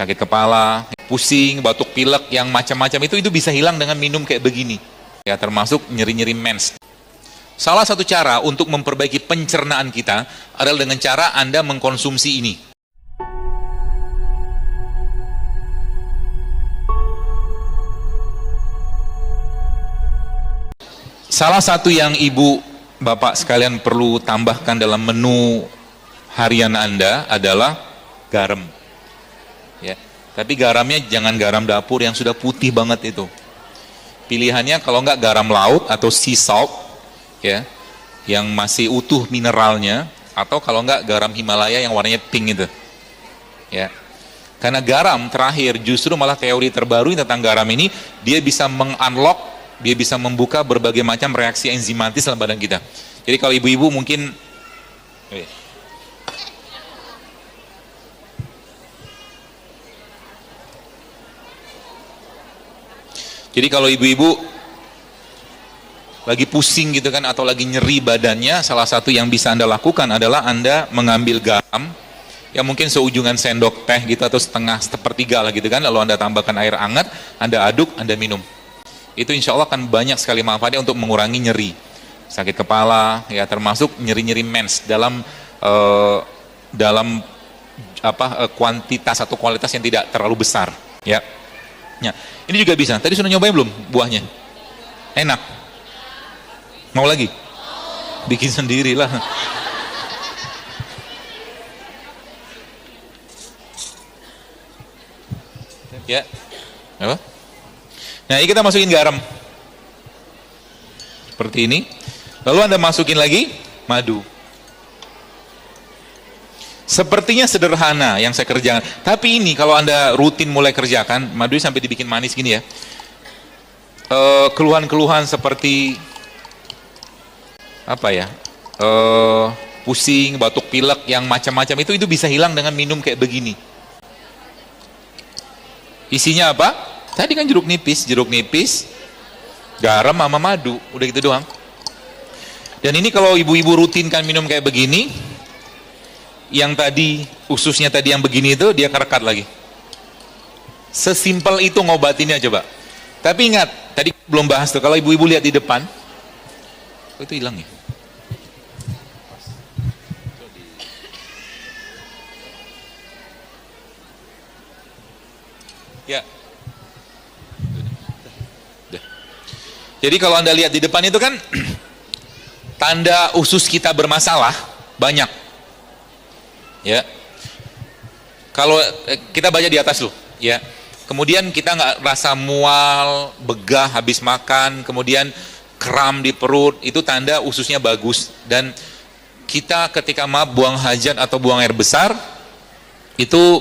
sakit kepala, pusing, batuk pilek, yang macam-macam itu bisa hilang dengan minum kayak begini. Ya, termasuk nyeri-nyeri mens. Salah satu cara untuk memperbaiki pencernaan kita adalah dengan cara Anda mengkonsumsi ini. Salah satu yang ibu, bapak sekalian perlu tambahkan dalam menu harian Anda adalah garam. Ya, tapi garamnya jangan garam dapur yang sudah putih banget itu. Pilihannya kalau nggak garam laut atau sea salt, ya, yang masih utuh mineralnya, atau kalau nggak garam Himalaya yang warnanya pink itu. Ya, karena garam terakhir justru malah teori terbaru tentang garam ini, dia bisa mengunlock, dia bisa membuka berbagai macam reaksi enzimatis dalam badan kita. Jadi kalau ibu-ibu mungkin kalau ibu-ibu lagi pusing gitu kan, atau lagi nyeri badannya, salah satu yang bisa Anda lakukan adalah Anda mengambil garam yang mungkin seujungan sendok teh gitu, atau sepertiga lah gitu kan, lalu Anda tambahkan air hangat, Anda aduk, Anda minum. Itu insya Allah akan banyak sekali manfaatnya untuk mengurangi nyeri, sakit kepala, ya, termasuk nyeri-nyeri mens dalam kuantitas atau kualitas yang tidak terlalu besar, ya. Ya, ini juga bisa. Tadi sudah nyobain belum buahnya? Enak. Mau lagi? Bikin sendirilah. Ya. Apa? Nah, ini kita masukin garam. Seperti ini. Lalu Anda masukin lagi madu. Sepertinya sederhana yang saya kerjakan, tapi ini kalau Anda rutin mulai kerjakan, madu sampai dibikin manis gini ya. Keluhan-keluhan seperti apa ya? Pusing, batuk pilek, yang macam-macam itu bisa hilang dengan minum kayak begini. Isinya apa? Tadi kan jeruk nipis, garam sama madu, udah gitu doang. Dan ini kalau ibu-ibu rutinkan minum kayak begini, yang tadi ususnya tadi yang begini itu dia kerekat lagi. Sesimpel itu ngobatinnya coba. Tapi ingat, tadi belum bahas tuh, kalau ibu-ibu lihat di depan, itu hilang ya. Ya. Jadi kalau Anda lihat di depan itu kan tanda usus kita bermasalah banyak. Ya, kalau kita baca di atas loh, ya. Kemudian kita nggak rasa mual, begah habis makan, kemudian kram di perut, itu tanda ususnya bagus. Dan kita ketika buang hajat atau buang air besar, itu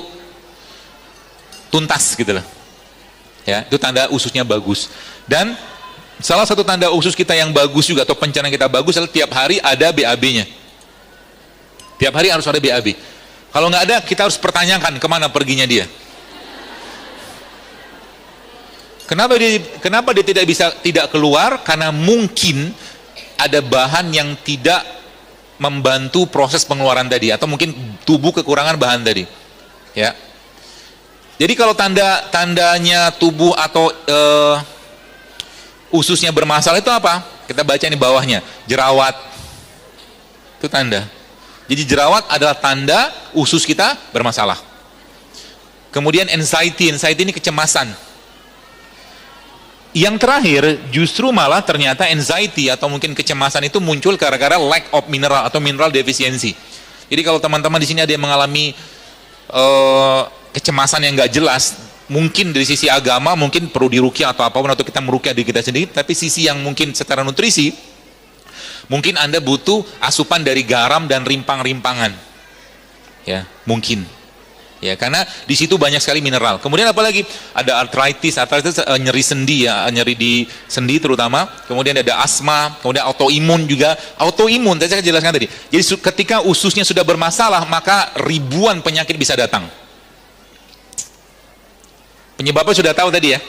tuntas gitu loh. Ya, itu tanda ususnya bagus. Dan salah satu tanda usus kita yang bagus juga, atau pencernaan kita bagus, adalah tiap hari ada BAB-nya. Tiap hari harus ada BAB. Kalau nggak ada, kita harus pertanyakan kemana perginya dia. Kenapa dia tidak keluar? Karena mungkin ada bahan yang tidak membantu proses pengeluaran tadi, atau mungkin tubuh kekurangan bahan tadi. Ya. Jadi kalau tandanya tubuh atau ususnya bermasalah itu apa? Kita baca ini bawahnya, jerawat. Itu tanda. Jadi jerawat adalah tanda usus kita bermasalah. Kemudian anxiety ini kecemasan. Yang terakhir justru malah ternyata anxiety atau mungkin kecemasan itu muncul gara-gara lack of mineral atau mineral deficiency. Jadi kalau teman-teman di sini ada yang mengalami kecemasan yang nggak jelas, mungkin dari sisi agama mungkin perlu diruqyah atau apapun, atau kita meruqyah diri kita sendiri, tapi sisi yang mungkin secara nutrisi, mungkin Anda butuh asupan dari garam dan rimpang-rimpangan. Ya, mungkin. Ya, karena di situ banyak sekali mineral. Kemudian apalagi? Ada artritis nyeri sendi ya, nyeri di sendi terutama. Kemudian ada asma, kemudian autoimun juga. Autoimun, tadi saya jelaskan tadi. Jadi ketika ususnya sudah bermasalah, maka ribuan penyakit bisa datang. Penyebabnya sudah tahu tadi ya.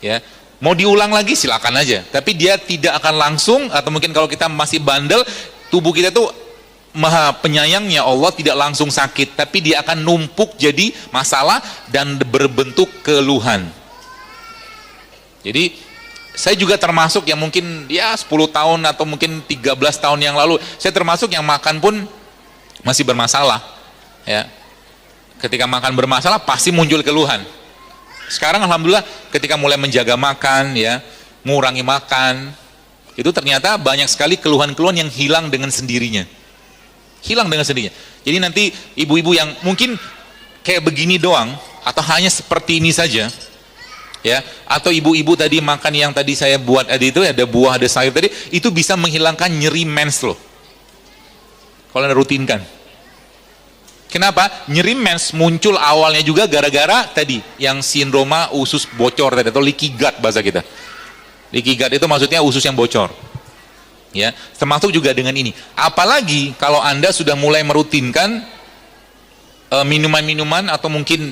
Ya. Mau diulang lagi silakan aja, tapi dia tidak akan langsung, atau mungkin kalau kita masih bandel, tubuh kita tuh maha penyayangnya Allah tidak langsung sakit, tapi dia akan numpuk jadi masalah dan berbentuk keluhan. Jadi saya juga termasuk yang mungkin ya 10 tahun atau mungkin 13 tahun yang lalu, saya termasuk yang makan pun masih bermasalah ya. Ketika makan bermasalah pasti muncul keluhan. Sekarang alhamdulillah ketika mulai menjaga makan ya, mengurangi makan, itu ternyata banyak sekali keluhan-keluhan yang hilang dengan sendirinya. Hilang dengan sendirinya. Jadi nanti ibu-ibu yang mungkin kayak begini doang atau hanya seperti ini saja ya, atau ibu-ibu tadi makan yang tadi saya buat tadi itu ada buah, ada sayur tadi, itu bisa menghilangkan nyeri mens loh kalau Anda rutinkan. Kenapa? Nyeri mens muncul awalnya juga gara-gara tadi yang sindroma usus bocor tadi, atau leaky gut bahasa kita. Leaky gut itu maksudnya usus yang bocor ya, termasuk juga dengan ini. Apalagi kalau Anda sudah mulai merutinkan minuman-minuman atau mungkin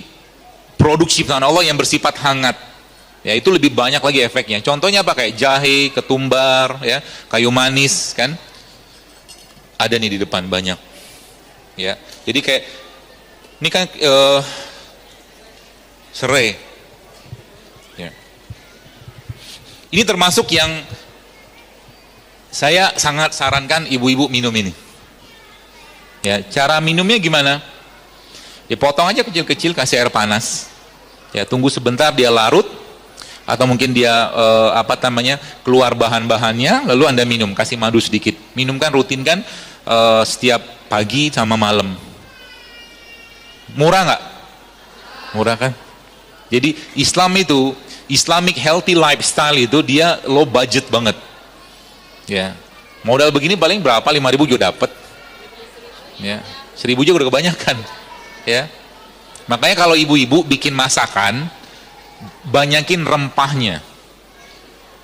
produk ciptaan Allah yang bersifat hangat ya, itu lebih banyak lagi efeknya. Contohnya apa? Kayak jahe, ketumbar ya, kayu manis kan ada nih di depan banyak ya. Jadi kayak ini kan serai ya. Ini termasuk yang saya sangat sarankan ibu-ibu minum ini ya. Cara minumnya gimana? Dipotong aja kecil-kecil, kasih air panas ya, tunggu sebentar dia larut, atau mungkin dia keluar bahan-bahannya, lalu Anda minum, kasih madu sedikit. Minumkan, rutinkan setiap pagi sama malam. Murah nggak? Murah kan? Jadi Islam itu, Islamic healthy lifestyle itu dia low budget banget ya. Modal begini paling berapa? 5.000 juga dapat ya, 1.000 juga udah kebanyakan ya. Makanya kalau ibu-ibu bikin masakan, banyakin rempahnya,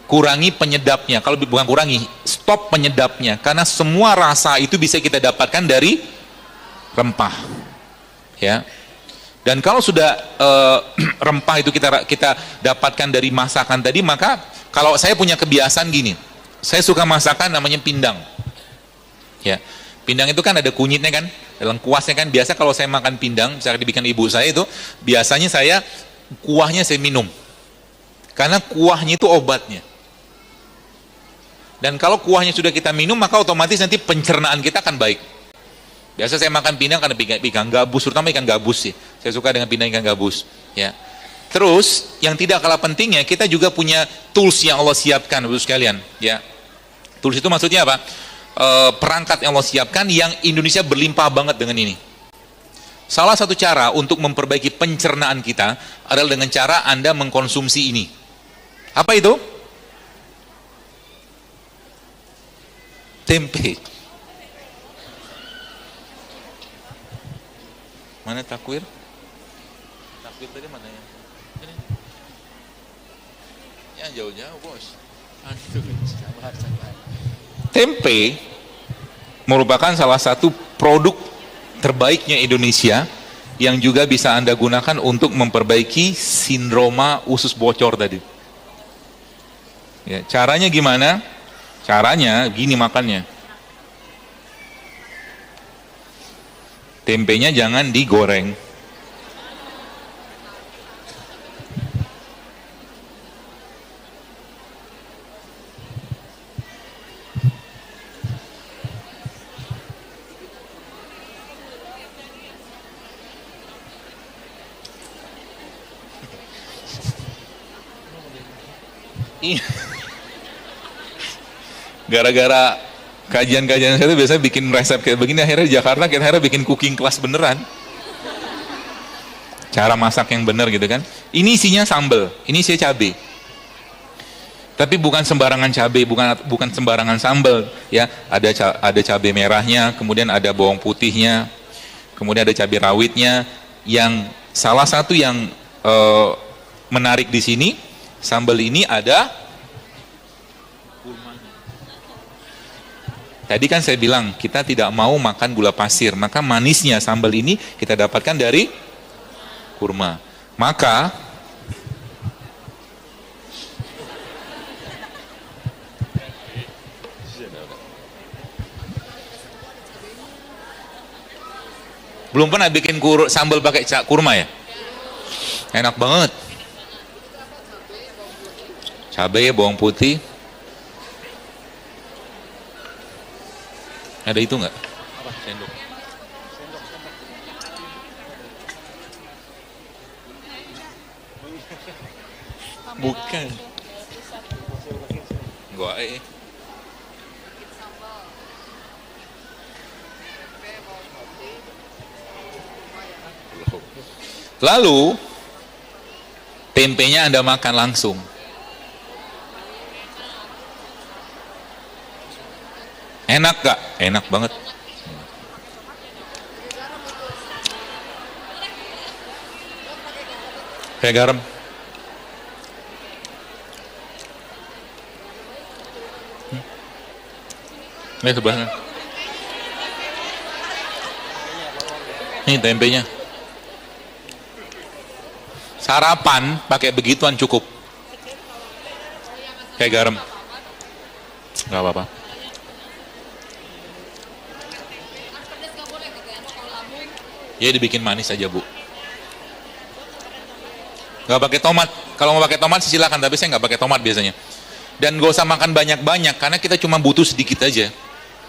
kurangi penyedapnya. Kalau bukan kurangi, stop penyedapnya, karena semua rasa itu bisa kita dapatkan dari rempah ya. Dan kalau sudah rempah itu kita dapatkan dari masakan tadi, maka kalau saya punya kebiasaan gini, saya suka masakan namanya pindang ya. Pindang itu kan ada kunyitnya kan, dalam kuasnya kan. Biasa kalau saya makan pindang, misalnya dibikin ibu saya itu, biasanya saya kuahnya saya minum, karena kuahnya itu obatnya. Dan kalau kuahnya sudah kita minum, maka otomatis nanti pencernaan kita akan baik. Biasa saya makan pindang karena ikan gabus, terutama ikan gabus sih. Saya suka dengan pindang ikan gabus ya. Terus yang tidak kalah pentingnya, kita juga punya tools yang Allah siapkan Bapak sekalian ya. Tools itu maksudnya apa? Perangkat yang Allah siapkan yang Indonesia berlimpah banget dengan ini. Salah satu cara untuk memperbaiki pencernaan kita adalah dengan cara Anda mengkonsumsi ini. Apa itu? Tempe. Mana takwir? Takwir tadi mana ya? Ini. Ya jauh-jauh bos. Tempe merupakan salah satu produk terbaiknya Indonesia yang juga bisa Anda gunakan untuk memperbaiki sindroma usus bocor tadi. Ya, caranya gimana? Caranya gini makannya. Tempenya jangan digoreng. Gara-gara kajian-kajian saya itu biasanya bikin resep kayak begini, akhirnya di Jakarta kita akhirnya bikin cooking class beneran, cara masak yang bener gitu kan. Ini isinya sambal, ini isinya cabai, tapi bukan sembarangan cabai, bukan sembarangan sambal ya. Ada cabai merahnya, kemudian ada bawang putihnya, kemudian ada cabai rawitnya. Yang salah satu yang menarik di sini, sambal ini ada kurmanya. Tadi kan saya bilang kita tidak mau makan gula pasir, maka manisnya sambal ini kita dapatkan dari kurma. Maka Belum pernah bikin sambal pakai kurma ya? Enak banget. Cabai, bawang putih. Ada itu nggak? Apa? Sendok. Bukan. Gua Lalu tempenya Anda makan langsung. Enak gak? Enak banget. Kayak garam. Ini sebelahnya. Ini tempenya. Sarapan pakai begituan cukup. Kayak garam. Gak apa-apa. Ya dibikin manis aja, Bu. Gak pakai tomat. Kalau mau pakai tomat silakan, tapi saya nggak pakai tomat biasanya. Dan gak usah makan banyak-banyak karena kita cuma butuh sedikit aja.